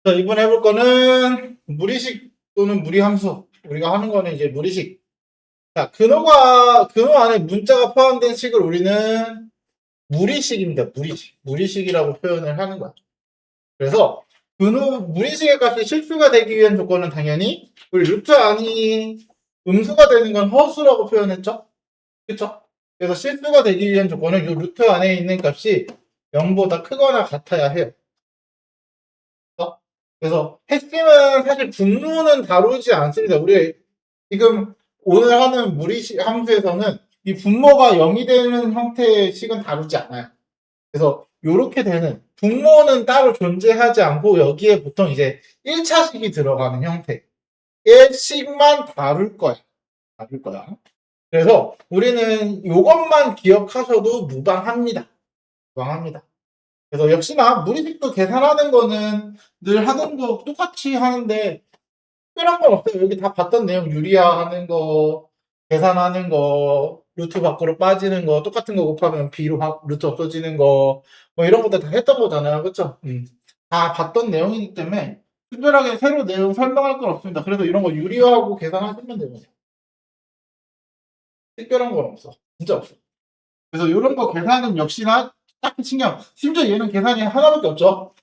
자, 이번에 해볼 거는 무리식 또는 무리함수. 우리가 하는 거는 이제 무리식. 자, 근호 안에 문자가 포함된 식을 우리는 무리식입니다. 무리식. 무리식이라고 표현을 하는 거야. 그래서 무리식의 값이 실수가 되기 위한 조건은 당연히 우리 루트 안이 음수가 되는 건 허수라고 표현했죠? 그쵸? 그래서 실수가 되기 위한 조건은 이 루트 안에 있는 값이 0보다 크거나 같아야 해요. 그래서 핵심은 사실 분모는 다루지 않습니다. 우리 지금 오늘 하는 무리식 함수에서는 이 분모가 0이 되는 형태의 식은 다루지 않아요. 그래서 이렇게 되는 분모는 따로 존재하지 않고 여기에 보통 이제 1차식이 들어가는 형태의 식만 다룰 거야. 다룰 거야. 그래서 우리는 이것만 기억하셔도 무방합니다. 무방합니다. 그래서 역시나 무리식도 계산하는 거는 늘 하던 거 똑같이 하는데 특별한 건 없어요. 여기 다 봤던 내용 유리화하는 거, 계산하는 거, 루트 밖으로 빠지는 거, 똑같은 거 곱하면 b로 루트 없어지는 거, 뭐 이런 것들 다 했던 거잖아요. 그쵸? 다 봤던 내용이기 때문에 특별하게 새로 내용 설명할 건 없습니다. 그래서 이런 거 유리화하고 계산하시면 돼요. 특별한 건 없어. 진짜 없어. 그래서 이런 거 계산은 역시나 딱히 심지어 얘는 계산이 하나밖에 없죠.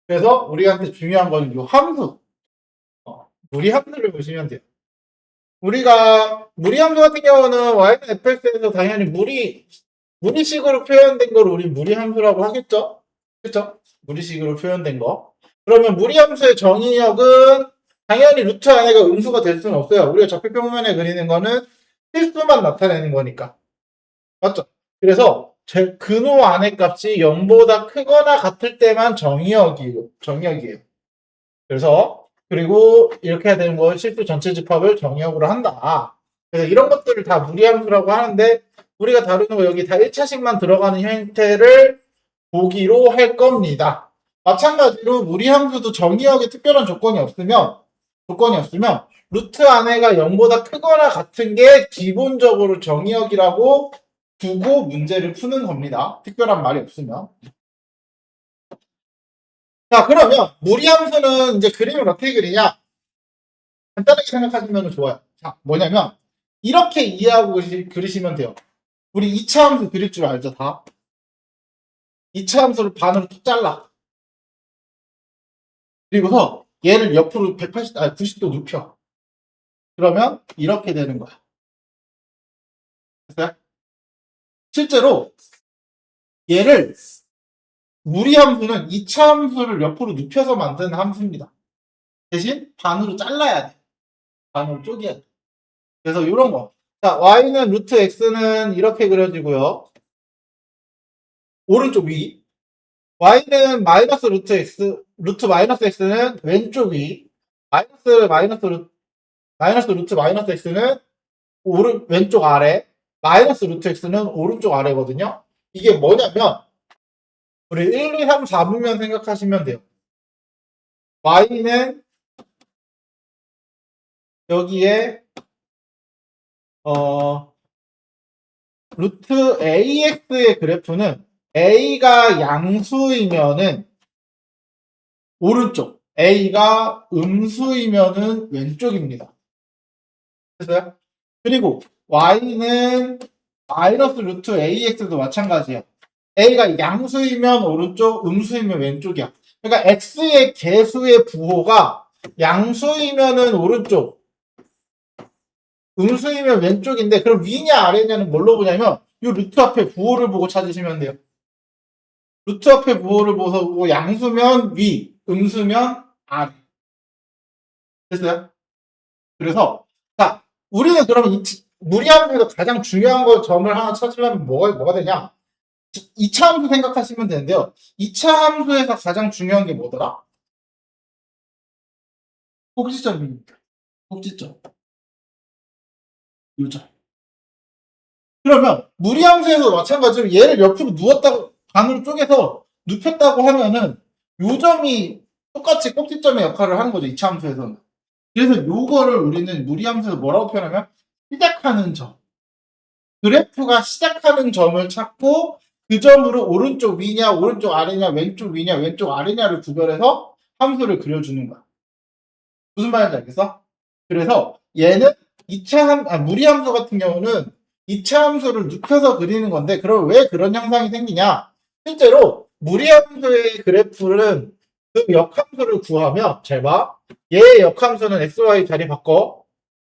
그래서 우리한테 중요한 건 이 함수. 무리함수를 보시면 돼요. 우리가 무리함수 같은 경우는 y는 fx에서 당연히 무리식으로 표현된 걸 우리 무리함수라고 하겠죠? 그쵸? 무리식으로 표현된 거. 그러면 무리함수의 정의역은 당연히 루트 안에가 음수가 될 수는 없어요. 우리가 좌표평면에 그리는 거는 실수만 나타내는 거니까. 맞죠? 그래서 근호 안의 값이 0보다 크거나 같을 때만 정의역이에요. 그래서 그리고 이렇게 해야 되는 거 실수 전체 집합을 정의역으로 한다. 그래서 이런 것들을 다 무리함수라고 하는데 우리가 다루는 거 여기 다 1차식만 들어가는 형태를 보기로 할 겁니다. 마찬가지로 무리함수도 정의역에 특별한 조건이 없으면 루트 안에가 0보다 크거나 같은 게 기본적으로 정의역이라고 두고 문제를 푸는 겁니다. 특별한 말이 없으면. 자, 그러면 무리함수는 이제 그림을 어떻게 그리냐? 간단하게 생각하시면 좋아요. 자, 뭐냐면 이렇게 이해하고 그리시면 돼요. 우리 2차 함수 그릴 줄 알죠, 다? 2차 함수를 반으로 툭 잘라. 그리고서 얘를 옆으로 90도 눕혀. 그러면 이렇게 되는 거야. 됐어요? 실제로 얘를 무리함수는 2차 함수를 옆으로 눕혀서 만드는 함수입니다. 대신 반으로 잘라야 돼. 반으로 쪼개야 돼. 그래서 이런 거. 자, y는 루트 x는 이렇게 그려지고요. 오른쪽 위. y는 마이너스 루트 x, 루트 마이너스 x는 왼쪽 위. 마이너스 루트 마이너스 x는 왼쪽 아래. 마이너스 루트 x는 오른쪽 아래거든요. 이게 뭐냐면, 우리 1, 2, 3, 4분면 생각하시면 돼요. y는 여기에, 루트 ax의 그래프는 a가 양수이면은 오른쪽, a가 음수이면은 왼쪽입니다. 됐어요? 그리고 y는 마이너스 루트 ax도 마찬가지야. a가 양수이면 오른쪽, 음수이면 왼쪽이야. 그러니까 x의 개수의 부호가 양수이면은 오른쪽, 음수이면 왼쪽인데 그럼 위냐 아래냐는 뭘로 보냐면 이 루트 앞에 부호를 보고 찾으시면 돼요. 루트 앞에 부호를 보고 양수면 위, 음수면 아래. 됐어요? 그래서 자, 우리는 그러면 무리함수에서 가장 중요한 점을 하나 찾으려면 뭐가 되냐? 2차 함수 생각하시면 되는데요. 2차 함수에서 가장 중요한 게 뭐더라? 꼭지점입니다. 꼭지점. 요점. 그러면 무리함수에서 마찬가지로 얘를 옆으로 누웠다고 반으로 쪼개서 눕혔다고 하면은 요점이 똑같이 꼭지점의 역할을 하는 거죠. 2차 함수에서는. 그래서 요거를 우리는 무리함수에서 뭐라고 표현하면 시작하는 점. 그래프가 시작하는 점을 찾고 그 점으로 오른쪽 위냐, 오른쪽 아래냐, 왼쪽 위냐, 왼쪽 아래냐를 구별해서 함수를 그려주는 거야. 무슨 말인지 알겠어? 그래서 얘는 무리함수 같은 경우는 2차 함수를 눕혀서 그리는 건데, 그럼 왜 그런 현상이 생기냐? 실제로 무리함수의 그래프는 그 역함수를 구하면, 잘 봐. 얘의 역함수는 xy 자리 바꿔.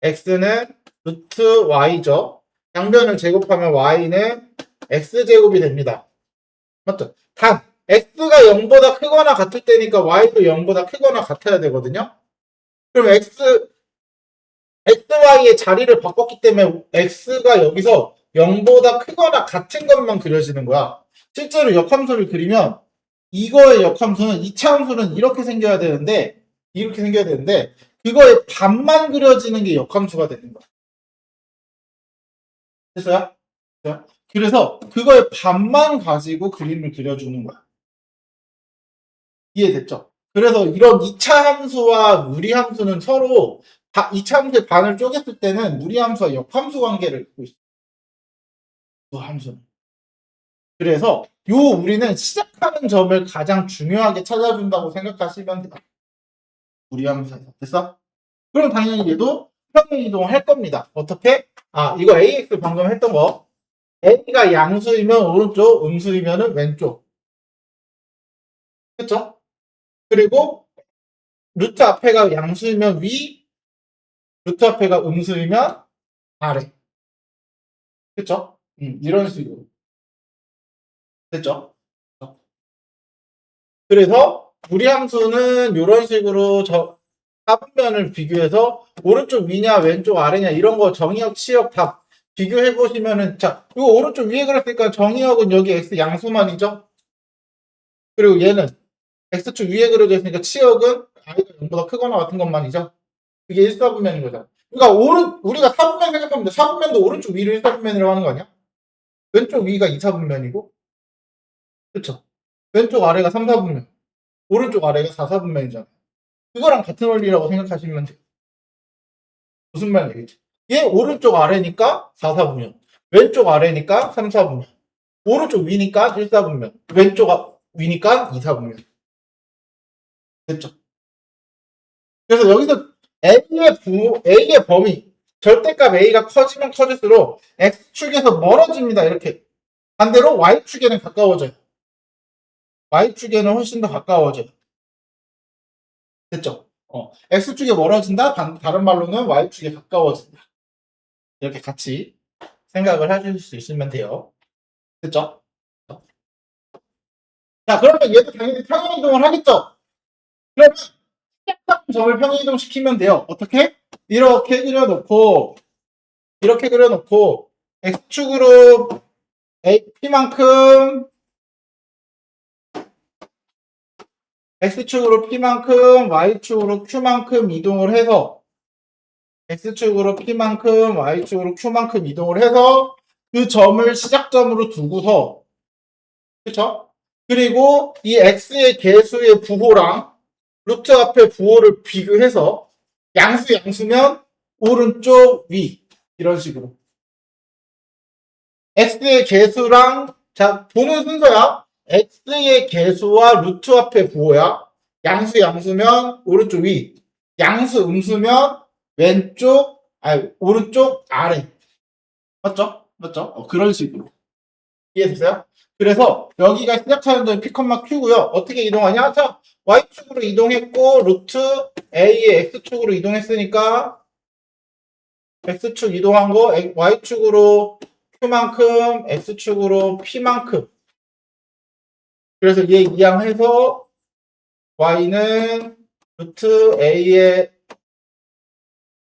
x는 루트 y죠. 양변을 제곱하면 y는 x제곱이 됩니다. 맞죠? 단 x가 0보다 크거나 같을 때니까 y도 0보다 크거나 같아야 되거든요. 그럼 xy의 자리를 바꿨기 때문에 x가 여기서 0보다 크거나 같은 것만 그려지는 거야. 실제로 역함수를 그리면 이거의 역함수는 2차 함수는 이렇게 생겨야 되는데 그거의 반만 그려지는 게 역함수가 되는 거야. 됐어요? 그래서 그거의 반만 가지고 그림을 그려주는 거야. 이해됐죠? 그래서 이런 2차 함수와 무리함수는 서로 2차 함수의 반을 쪼갰을 때는 무리함수와 역함수 관계를 갖고 있어. 그 함수는. 그래서 우리는 시작하는 점을 가장 중요하게 찾아준다고 생각하시면 돼요. 무리함수에서. 됐어? 그럼 당연히 얘도 평행이동을 할 겁니다. 어떻게? 이거 AX 방금 했던 거. A가 양수이면 오른쪽, 음수이면 왼쪽. 그쵸? 그리고 루트 앞에가 양수이면 위, 루트 앞에가 음수이면 아래. 그쵸? 이런 식으로. 됐죠? 그래서 무리함수는 이런 식으로 사분면을 비교해서 오른쪽 위냐 왼쪽 아래냐 이런 거 정의역 치역 다 비교해 보시면은, 자, 이거 오른쪽 위에 그랬으니까 정의역은 여기 x 양수만이죠. 그리고 얘는 x축 위에 그려져 있으니까 치역은 아이가 0보다 크거나 같은 것만이죠. 그게 1사분면인 거죠. 그러니까 우리가 사분면 생각하면 돼. 사분면도 오른쪽 위를 1사분면이라고 하는 거 아니야? 왼쪽 위가 2사분면이고, 그쵸? 왼쪽 아래가 3사분면, 오른쪽 아래가 4사분면이잖아. 그거랑 같은 원리라고 생각하시면 돼요. 무슨 말인지 얘 오른쪽 아래니까 4사분면, 왼쪽 아래니까 3사분면, 오른쪽 위니까 1사분면, 왼쪽 위니까 2사분면. 됐죠? 그래서 여기서 A의 범위, 절대값 A가 커지면 커질수록 X축에서 멀어집니다. 이렇게. 반대로 Y축에는 가까워져요. Y축에는 훨씬 더 가까워져요. 됐죠? X축에 멀어진다? 다른 말로는 Y축에 가까워진다. 이렇게 같이 생각을 하실 수 있으면 돼요. 됐죠? 자, 그러면 얘도 당연히 평행이동을 하겠죠? 그러면 시작하는 점을 평행이동 시키면 돼요. 어떻게? 이렇게 그려놓고 X축으로 P만큼 X축으로 P만큼 Y축으로 Q만큼 이동을 해서 X축으로 P만큼 Y축으로 Q만큼 이동을 해서 그 점을 시작점으로 두고서, 그쵸? 그리고 이 X의 개수의 부호랑 루트 앞의 부호를 비교해서 양수면 오른쪽 위 이런 식으로 X의 개수랑, 자, 보는 순서야. X의 개수와 루트 앞의 부호야. 양수면 오른쪽 위, 음수면 왼쪽, 오른쪽 아래. 맞죠? 그런 식으로. 이해됐어요? 그래서 여기가 시작하는 점이 P, Q고요. 어떻게 이동하냐? 자, Y축으로 이동했고 루트 A의 X축으로 이동했으니까 X축 이동한 거 Y축으로 Q만큼, X축으로 P만큼. 그래서 얘 이항해서 Y는 루트 A의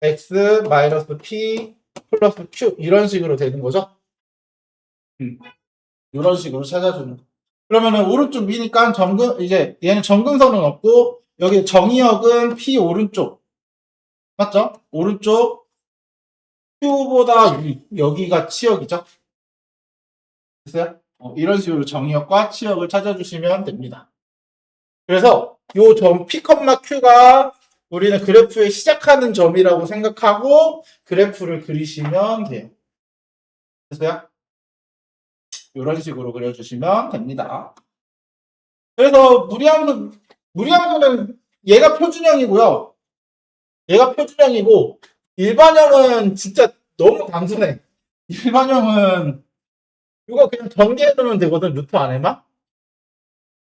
X 마이너스 P 플러스 Q 이런 식으로 되는 거죠. 이런 식으로 찾아주는 거. 그러면은 오른쪽 위니까 이제 얘는 점근선은 없고 여기 정의역은 P 오른쪽. 맞죠? 오른쪽 Q보다 여기가 치역이죠. 됐어요? 이런 식으로 정의역과 치역을 찾아주시면 됩니다. 그래서 요 점 P, Q가 우리는 그래프의 시작하는 점이라고 생각하고 그래프를 그리시면 돼요. 됐어요? 이런 식으로 그려주시면 됩니다. 그래서 무리함수는 얘가 표준형이고요. 얘가 표준형이고 일반형은 진짜 너무 단순해. 일반형은 이거 그냥 전개해 놓으면 되거든. 루트 안에만.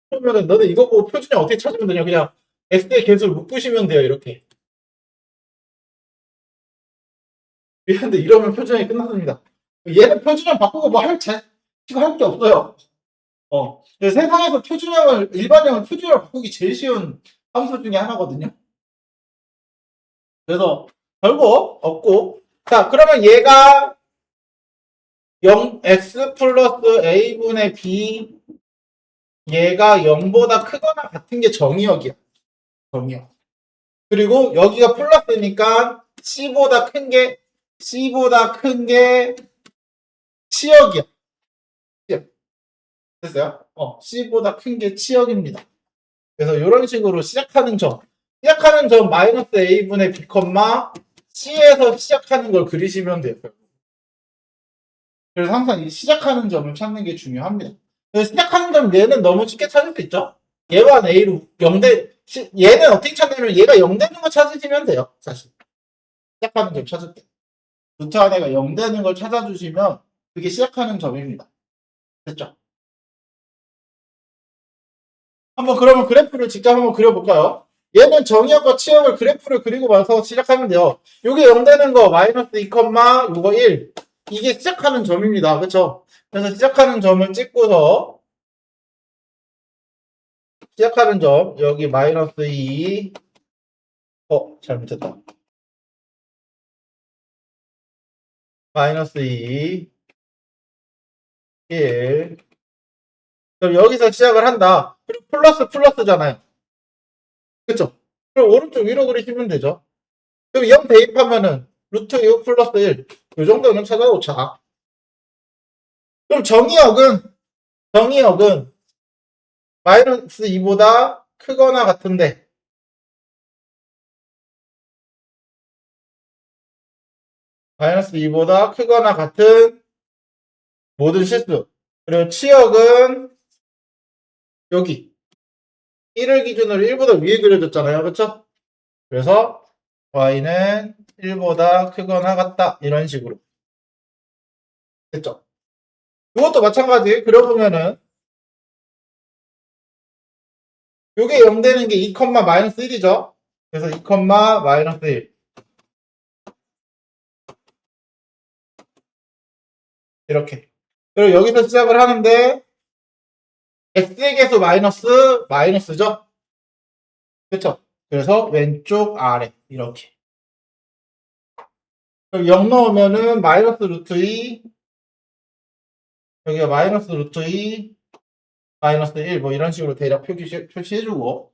그러면은 너네 이거 보고 표준형 어떻게 찾으면 되냐? 그냥 x의 개수를 묶으시면 돼요. 이렇게. 미안한데 이러면 표준형이 끝났습니다. 얘는 표준형 바꾸고 뭐 할 게 없어요. 세상에서 일반형을 표준형을 바꾸기 제일 쉬운 함수 중에 하나거든요. 그래서 별거 없고. 자, 그러면 얘가 0x 플러스 a분의 b 얘가 0보다 크거나 같은 게 정의역이야. 정의역. 그리고 여기가 플러스니까 c보다 큰 게 치역이야. 됐어요? c보다 큰 게 치역입니다. 그래서 이런 식으로 시작하는 점 마이너스 a분의 b, c에서 시작하는 걸 그리시면 돼요. 그래서 항상 이 시작하는 점을 찾는 게 중요합니다. 그래서 시작하는 점 얘는 너무 쉽게 찾을 수 있죠. 얘와 a로 0대 얘는 어떻게 찾냐면 얘가 0 되는 거 찾으시면 돼요. 사실 시작하는 점 찾을 때 루트 안에가 0 되는 걸 찾아주시면 그게 시작하는 점입니다. 됐죠? 한번 그러면 그래프를 직접 한번 그려볼까요? 얘는 정의역과 치역을 그래프를 그리고 나서 시작하면 돼요. 요게 0 되는 거 마이너스 2, 요거 1 이게 시작하는 점입니다. 그쵸? 그래서 시작하는 점을 찍고서 시작하는 점 여기 마이너스 2 잘못했다. 마이너스 2 1 그럼 여기서 시작을 한다. 그리고 플러스잖아요. 그쵸? 그럼 오른쪽 위로 그리시면 되죠. 그럼 0 대입하면은 루트 6 플러스 1 이 정도는 찾아놓자. 그럼 정의역은 마이너스 2보다 크거나 같은데 마이너스 2보다 크거나 같은 모든 실수. 그리고 치역은 여기 1을 기준으로 1보다 위에 그려졌잖아요. 그쵸? 그래서 y는 1보다 크거나 같다. 이런 식으로. 됐죠? 이것도 마찬가지. 그려보면은 요게 0 되는 게 2, 마이너스 1이죠? 그래서 2, 마이너스 1. 이렇게. 그리고 여기서 시작을 하는데 x의 개수 마이너스죠? 그쵸? 그래서 왼쪽 아래 이렇게. 그럼 0 넣으면은 마이너스 루트 2 여기가 마이너스 루트 2 마이너스 1 뭐 이런 식으로 대략 표시해주고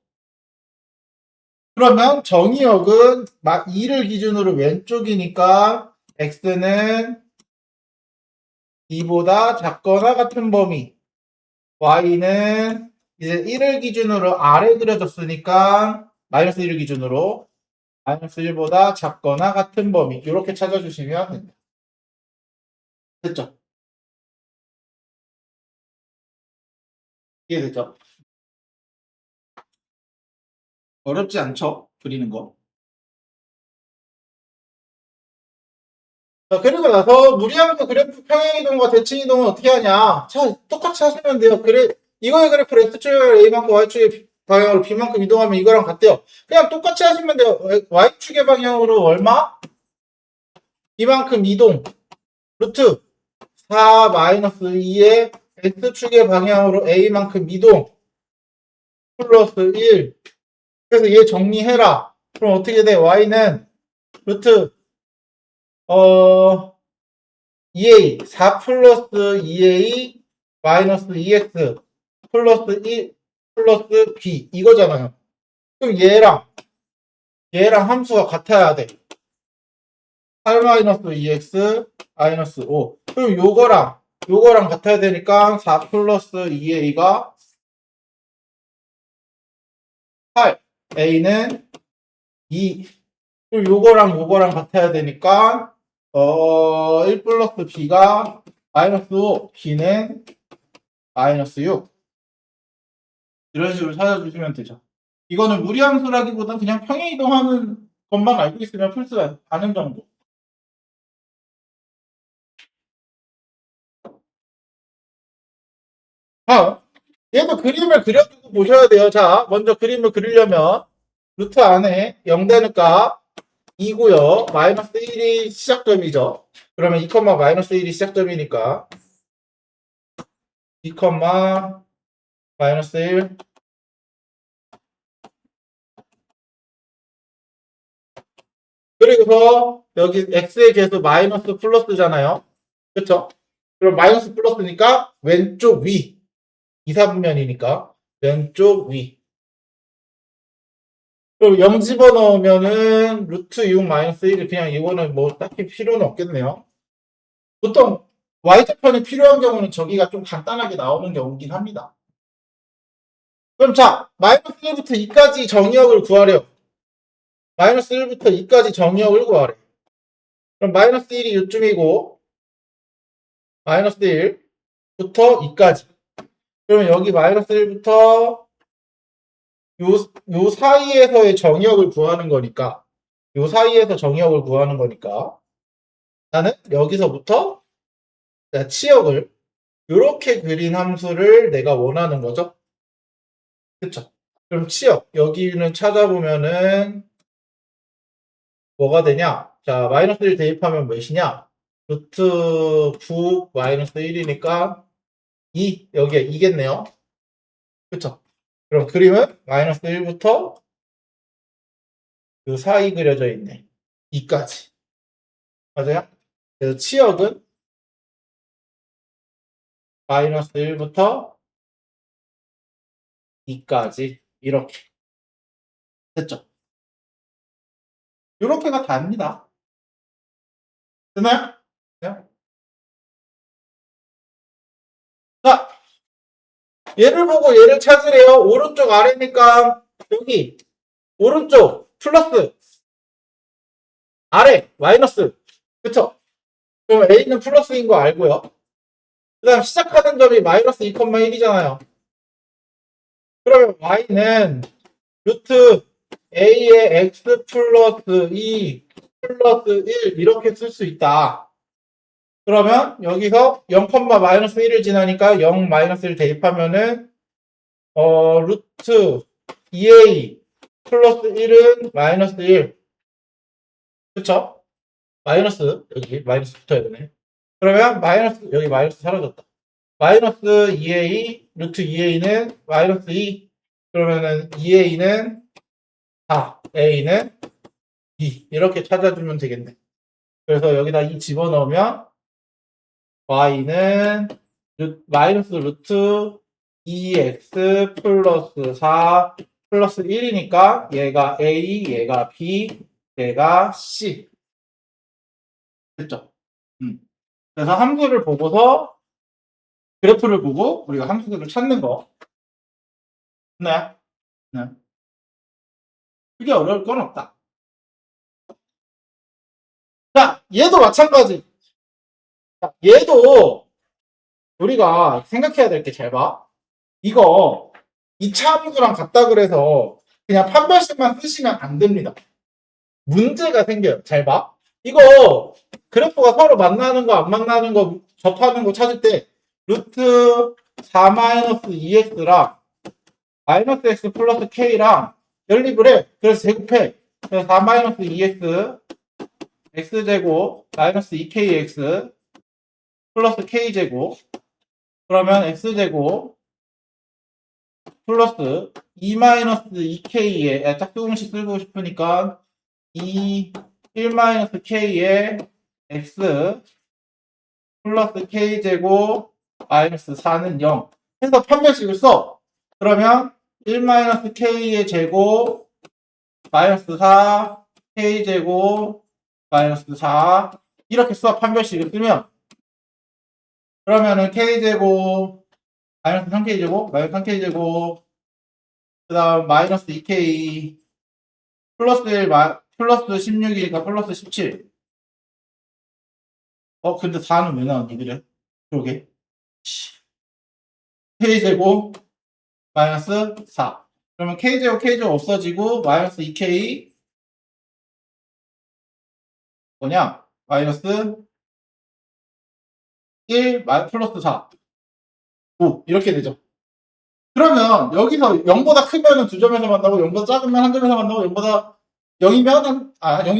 그러면 정의역은 2를 기준으로 왼쪽이니까 x는 2보다 작거나 같은 범위 y는 이제 1을 기준으로 아래 그려졌으니까 마이너스 1을 기준으로 마이너스 1보다 작거나 같은 범위 이렇게 찾아주시면 됩니다. 됐죠? 이해됐죠? 어렵지 않죠? 그리는 거. 자, 그리고 나서 무리하면서 그래프 평행이동과 대칭이동은 어떻게 하냐? 자, 똑같이 하시면 돼요. 이거의 그래프를 X축에 A만큼 Y축의 방향으로 B만큼 이동하면 이거랑 같대요. 그냥 똑같이 하시면 돼요. Y축의 방향으로 얼마? B만큼 이동. 루트 4 마이너스 2의 X축의 방향으로 A만큼 이동. 플러스 1. 그래서 얘 정리해라. 그럼 어떻게 돼? Y는 루트 2a 4 플러스 2a 마이너스 2x 플러스 1 플러스 b 이거잖아요. 그럼 얘랑 함수가 같아야 돼. 8 마이너스 2x 마이너스 5. 그럼 요거랑 같아야 되니까 4 플러스 2a가 8. a는 2. 그럼 요거랑 같아야 되니까 1 플러스 b가 마이너스 5, b는 마이너스 6 이런 식으로 찾아주시면 되죠. 이거는 무리함수라기보다 그냥 평행이동하는 것만 알고 있으면 풀 수 아는 정도. 얘도 그림을 그려두고 보셔야 돼요. 자, 먼저 그림을 그리려면 루트 안에 0 되는 값 2고요. 마이너스 1이 시작점이죠. 그러면 2, 마이너스 1이 시작점이니까 2, 마이너스 1 그리고서 여기 x의 계수 마이너스 플러스잖아요. 그쵸? 그럼 마이너스 플러스니까 왼쪽 위 2, 4분면이니까 왼쪽 위 그럼 0 집어넣으면은 루트 6 마이너스 1이 그냥 이거는 뭐 딱히 필요는 없겠네요. 보통 y좌편이 필요한 경우는 저기가 좀 간단하게 나오는 경우긴 합니다. 그럼 자, 마이너스 1부터 2까지 정의역을 구하래요. 마이너스 1부터 2까지 정의역을 구하래. 그럼 마이너스 1이 요쯤이고 마이너스 1부터 2까지. 그러면 여기 마이너스 1부터 요 사이에서의 정의역을 구하는 거니까 요 사이에서 정의역을 구하는 거니까 나는 여기서부터 치역을 이렇게 그린 함수를 내가 원하는 거죠. 그쵸? 그럼 치역 여기는 찾아보면은 뭐가 되냐? 자, 마이너스 1 대입하면 몇이냐? 루트 9 마이너스 1이니까 2 여기에 2겠네요. 그쵸? 그럼 그림은 마이너스 1부터 그 사이 그려져 있네. 2까지. 맞아요? 그래서 치역은 마이너스 1부터 2까지 이렇게 됐죠? 이렇게가 답니다. 됐나요? 네? 자, 얘를 보고 얘를 찾으래요. 오른쪽 아래니까 여기 오른쪽 플러스 아래 마이너스 그쵸? 그럼 A는 플러스인 거 알고요. 그 다음 시작하는 점이 마이너스 2,1이잖아요. 그러면 Y는 루트 A의 X 플러스 2 플러스 1 이렇게 쓸 수 있다. 그러면 여기서 0, 마이너스 1을 지나니까 0 마이너스 1 대입하면은 루트 2A 플러스 1은 마이너스 1 그쵸? 마이너스 여기 마이너스 붙어야 되네. 그러면 마이너스 여기 마이너스 사라졌다. 마이너스 2A 루트 2A는 마이너스 2 그러면은 2A는 4 A는 2 이렇게 찾아주면 되겠네. 그래서 여기다 2 집어넣으면 Y는 마이너스 루트 2X 플러스 4 플러스 1이니까 얘가 A 얘가 B 얘가 C 됐죠? 그래서 함수를 보고서 그래프를 보고 우리가 함수들을 찾는 거. 네. 네. 그게 어려울 건 없다. 자, 얘도 마찬가지. 자, 얘도 우리가 생각해야 될 게 잘 봐. 이거 2차 함수랑 같다 그래서 그냥 판별식만 쓰시면 안 됩니다. 문제가 생겨요. 잘 봐. 이거 그래프가 서로 만나는 거 안 만나는 거 접하는 거 찾을 때 루트 4-2x랑 마이너스 x 플러스 k랑 연립을 해. 그래서 제곱해. 그래서 4-2x x제곱 마이너스 2kx 플러스 k제곱 그러면 x제곱 플러스 2-2k에 짝수공식 쓰고 싶으니까 1-k에 x 플러스 k제곱 마이너스 4는 0 해서 판별식을 써. 그러면 1-k의 제곱 마이너스 4 k제곱 마이너스 4 이렇게 써. 판별식을 쓰면 그러면은 k제곱 마이너스 3k제곱 마이너스 3k제곱 그 다음 마이너스 2k 플러스 1 플러스 16이니까 플러스 17 근데 4는 왜 나왔니 그래? 그러게 k제곱 마이너스 4. 그러면 k제곱 k제곱 없어지고 마이너스 2k 뭐냐? 마이너스 1 플러스 4. 5 이렇게 되죠. 그러면 여기서 0보다 크면은 두 점에서 만나고 0보다 작으면 한 점에서 만나고 0이면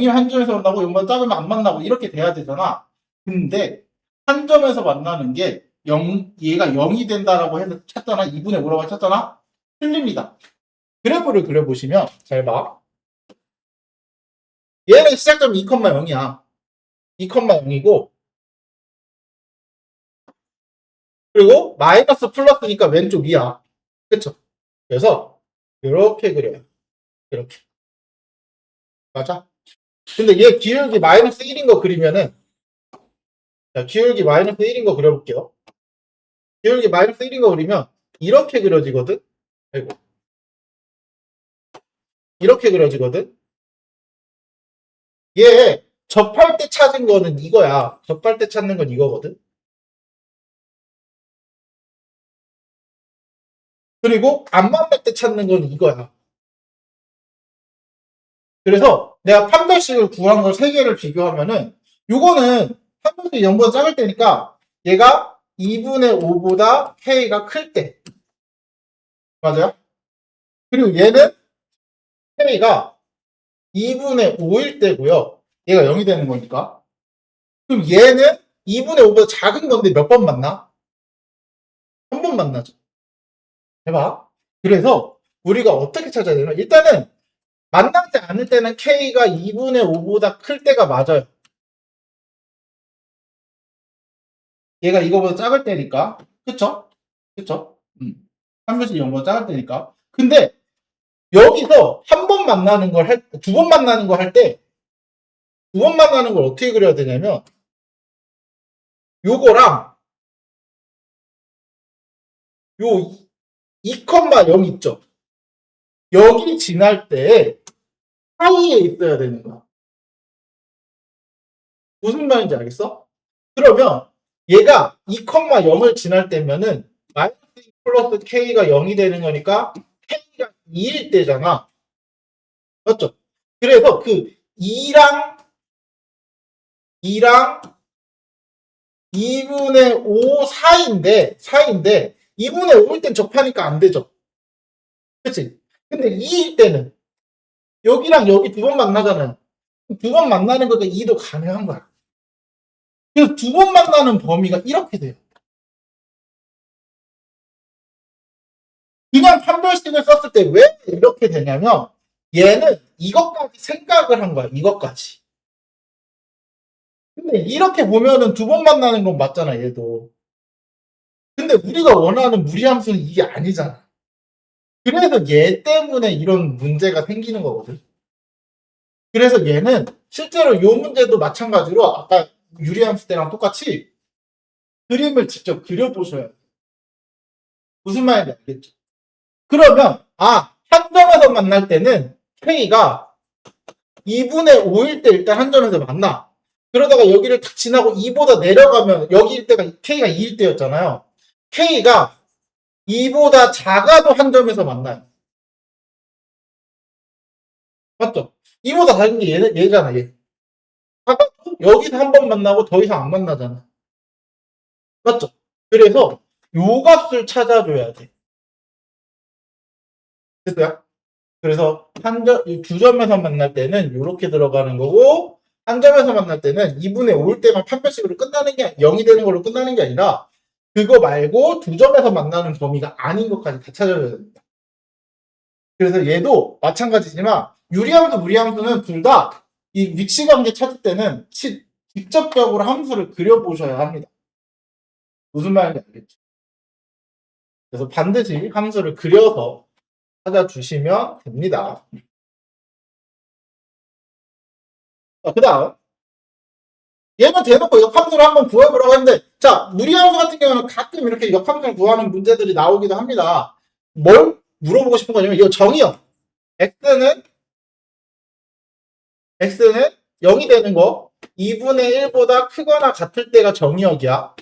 한 점에서 만나고 0보다 작으면 안 만나고 이렇게 돼야 되잖아. 근데 한 점에서 만나는 게 얘가 0이 된다라고 해서 찾잖아. 2분의 5라고 찾잖아. 틀립니다. 그래프를 그려보시면 잘 봐. 얘는 시작점 2,0이야. 2,0이고 그리고 마이너스 플러스니까 왼쪽 위야. 그쵸? 그래서 이렇게 그려요. 이렇게. 맞아? 근데 얘 기울기 마이너스 1인 거 그리면은 자, 기울기 마이너스 1인 거 그려볼게요. 기울기 마이너스 1인 거 그리면 이렇게 그려지거든? 아이고. 이렇게 그려지거든? 얘 접할 때 찾은 거는 이거야. 접할 때 찾는 건 이거거든? 그리고 안 만날 때 찾는 건 이거야. 그래서 내가 판별식을 구한 걸 세 개를 비교하면은 요거는 판별식이 0보다 작을 때니까 얘가 2분의 5보다 k가 클 때. 맞아요? 그리고 얘는 k가 2분의 5일 때고요. 얘가 0이 되는 거니까. 그럼 얘는 2분의 5보다 작은 건데 몇 번 만나? 한 번 만나죠. 해봐. 그래서 우리가 어떻게 찾아야 되냐면 일단은 만나지 않을 때는 k가 2분의 5보다 클 때가 맞아요. 얘가 이거보다 작을 때니까. 그쵸? 그쵸? 한 번씩 0보다 작을 때니까. 근데 여기서 한 번 만나는 걸 두 번 만나는 거 할 때, 두 번 만나는 걸 어떻게 그려야 되냐면, 요거랑 요 2,0 있죠? 여기 지날 때 사이에 있어야 되는 거야. 무슨 말인지 알겠어? 그러면 얘가 2,0을 지날 때면은 마이너스 2 플러스 k가 0이 되는 거니까 k가 2일 때잖아. 맞죠? 그래서 그 2랑 2분의 5 사이인데 2분의 5일 땐 접하니까 안 되죠. 그치? 근데 2일 때는 여기랑 여기 두 번 만나잖아요. 두 번 만나는 거니까 2도 가능한 거야. 그래서 두 번 만나는 범위가 이렇게 돼요. 그냥 판별식을 썼을 때 왜 이렇게 되냐면 얘는 이것까지 생각을 한 거야. 이것까지. 근데 이렇게 보면은 두 번 만나는 건 맞잖아. 얘도. 근데 우리가 원하는 무리함수는 이게 아니잖아. 그래서 얘 때문에 이런 문제가 생기는 거거든. 그래서 얘는 실제로 요 문제도 마찬가지로 아까 유리함수 때랑 똑같이 그림을 직접 그려보셔야 돼요. 무슨 말인지 알겠죠? 그러면 한 점에서 만날 때는 K가 2분의 5일 때 일단 한 점에서 만나. 그러다가 여기를 탁 지나고 2보다 내려가면 여기일 때가 K가 2일 때였잖아요. K가 2보다 작아도 한 점에서 만나요. 맞죠? 2보다 작은 게 얘잖아, 얘. 작아도 여기서 한 번 만나고 더 이상 안 만나잖아. 맞죠? 그래서 요 값을 찾아줘야 돼. 됐어요? 그래서 두 점에서 만날 때는 이렇게 들어가는 거고 한 점에서 만날 때는 2분의 5일 때만 판별식으로 끝나는 게 0이 되는 걸로 끝나는 게 아니라 그거 말고 두 점에서 만나는 범위가 아닌 것까지 다 찾아줘야 됩니다. 그래서 얘도 마찬가지지만 유리함수, 무리함수는 둘 다 이 위치관계 찾을 때는 직접적으로 함수를 그려보셔야 합니다. 무슨 말인지 알겠죠? 그래서 반드시 함수를 그려서 찾아주시면 됩니다. 그 다음 얘는 대놓고 역함수를 한번 구해보라고 했는데 자 무리함수 같은 경우는 가끔 이렇게 역함수를 구하는 문제들이 나오기도 합니다. 뭘 물어보고 싶은 거냐면 이거 정의요. x는 0이 되는 거 2분의 1보다 크거나 같을 때가 정의역이야.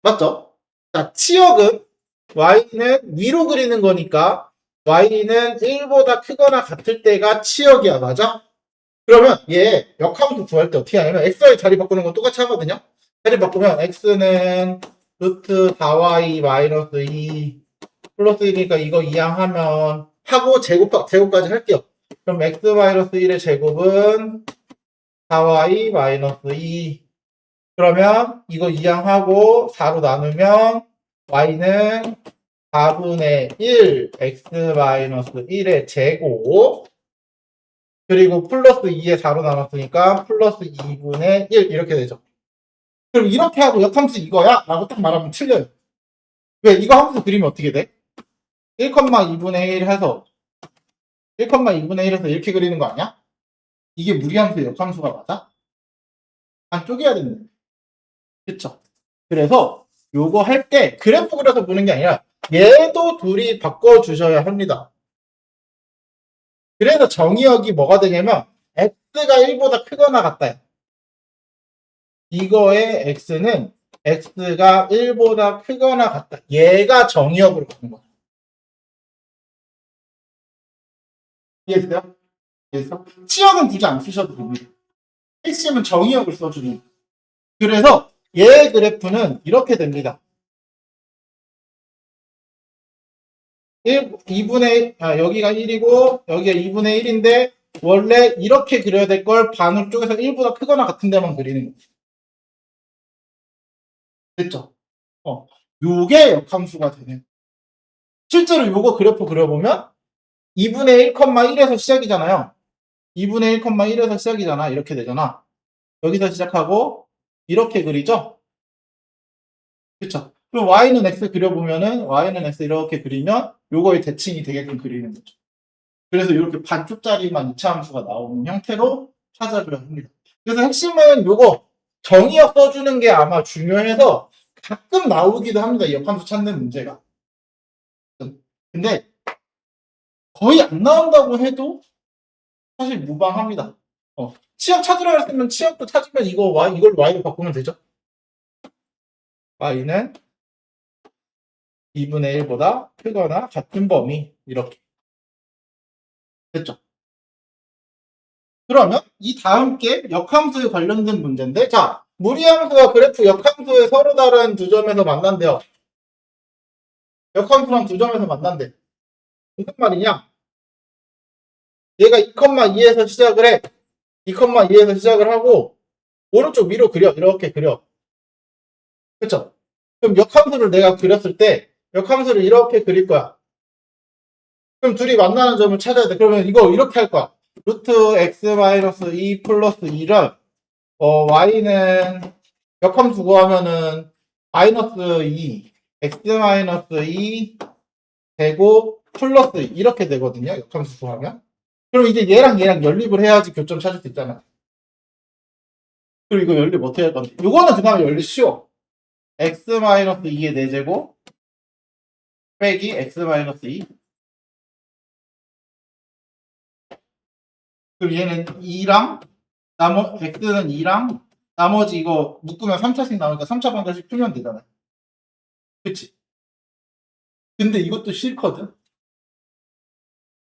맞죠? 자, 치역은 y는 위로 그리는 거니까 y는 1보다 크거나 같을 때가 치역이야. 맞아? 그러면 얘 역함수 구할 때 어떻게 하냐면 xy 자리 바꾸는 건 똑같이 하거든요. 자리 바꾸면 x는 루트 4y 마이너스 2 플러스 1이니까 이거 이항하면 하고 제곱까지 할게요. 그럼 x 마이너스 1의 제곱은 4y 마이너스 2. 그러면 이거 이항하고 4로 나누면 y는 4분의 1 x 마이너스 1의 제곱 그리고 플러스 2에 4로 나눴으니까 플러스 2분의 1 이렇게 되죠. 그럼 이렇게 하고 역함수 이거야? 라고 딱 말하면 틀려요. 왜? 이거 함수 그리면 어떻게 돼? 1,2분의 1 해서 1,2분의 1 해서 이렇게 그리는 거 아니야? 이게 무리함수의 역함수가 맞아? 안 쪼개야 되는데. 그쵸? 그래서 요거 할 때 그래프 그려서 보는 게 아니라 얘도 둘이 바꿔주셔야 합니다. 그래서 정의역이 뭐가 되냐면 x가 1보다 크거나 같다. 이거의 x는 x가 1보다 크거나 같다. 얘가 정의역으로 가는 거야. 이해했어요? 이해했어? 치역은 굳이 안 쓰셔도 됩니다. 핵심은 정의역을 써주는 거예요. 그래서 얘의 그래프는 이렇게 됩니다. 여기가 1이고 여기가 2분의 1인데 원래 이렇게 그려야 될 걸 반을 쪼개서 1보다 크거나 같은 데만 그리는 거죠. 됐죠? 요게 역함수가 되네. 실제로 요거 그래프 그려보면 2분의 1,1에서 시작이잖아요. 2분의 1,1에서 시작이잖아. 이렇게 되잖아. 여기서 시작하고 이렇게 그리죠? 그쵸? 그럼 y는 x 그려보면은 y는 x 이렇게 그리면 요거의 대칭이 되게끔 그리는 거죠. 그래서 이렇게 반쪽짜리만 이차함수가 나오는 형태로 찾아줘야 합니다. 그래서 핵심은 요거 정의역 써주는 게 아마 중요해서 가끔 나오기도 합니다. 이 역함수 찾는 문제가. 근데 거의 안 나온다고 해도 사실 무방합니다. 치역 찾으라 했으면 치역도 찾으면 이걸 y로 바꾸면 되죠. y는 2분의 1보다 크거나 같은 범위 이렇게 됐죠. 그러면 이 다음 게 역함수에 관련된 문제인데 자 무리함수와 그래프 역함수의 서로 다른 두 점에서 만난대요. 역함수랑 두 점에서 만난대. 무슨 말이냐? 얘가 2,2에서 시작을 해. 2,2에서 시작을 하고 오른쪽 위로 그려. 이렇게 그려. 그쵸? 그럼 역함수를 내가 그렸을 때 역함수를 이렇게 그릴 거야. 그럼 둘이 만나는 점을 찾아야 돼. 그러면 이거 이렇게 할 거야. 루트 x-2 플러스 2를 y는 역함수 구하면은 마이너스 2 x-2 제곱 플러스 이렇게 되거든요. 역함수 구하면. 그럼 이제 얘랑 연립을 해야지 교점 찾을 수 있잖아. 그리고 이거 연립 어떻게 할 건데? 요거는 그 다음에 연립 쉬워. x-2의 4제곱 빼기 x-2 그럼 얘는 2랑 x는 2랑 나머지 이거 묶으면 3차씩 나오니까 3차 방정식 풀면 되잖아. 그치? 근데 이것도 싫거든?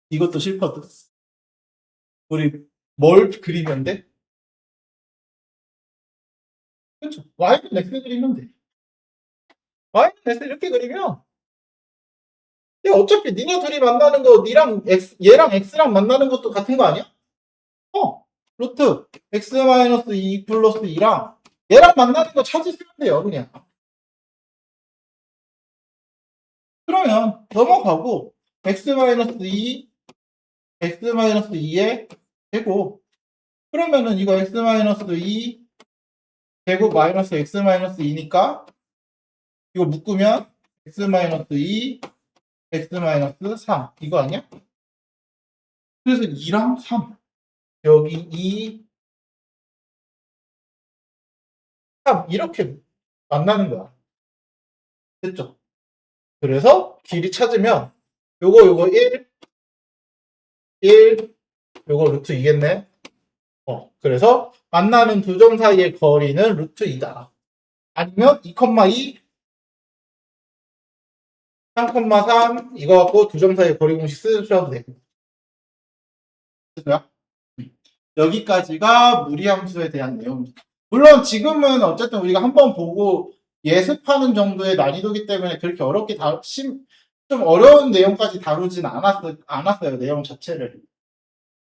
이것도 싫거든? 우리 뭘 그리면 돼? 그쵸? y는 x 그리면 돼. y는 x 이렇게 그리면 야 어차피 니네 둘이 만나는 거 얘랑 x랑 만나는 것도 같은 거 아니야? 루트 x-2 플러스 2랑 얘랑 만나는 거 찾으시면 돼요 그냥. 그러면 넘어가고 x-2 x-2에 제곱 그러면은 이거 x-2 제곱 마이너스 x-2니까 이거 묶으면 x-2 x-3 이거 아니야? 그래서 2랑 3 여기 2 3 이렇게 만나는 거야. 됐죠? 그래서 길이 찾으면 요거 1 요거 루트 2겠네. 그래서 만나는 두 점 사이의 거리는 루트 2다. 아니면 2,2 3,3 이거 갖고 두 점 사이 거리 공식 쓰셔도 되고. 됐어요? 여기까지가 무리함수에 대한 내용입니다. 물론 지금은 어쨌든 우리가 한번 보고 예습하는 정도의 난이도기 때문에 그렇게 어렵게 좀 어려운 내용까지 다루진 않았어요. 내용 자체를.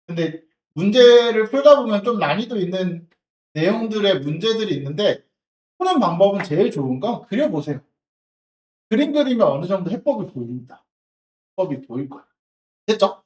근데 문제를 풀다 보면 좀 난이도 있는 내용들의 문제들이 있는데 푸는 방법은 제일 좋은 건 그려보세요. 그림 그리면 어느 정도 해법이 보입니다. 해법이 보일 거예요. 됐죠?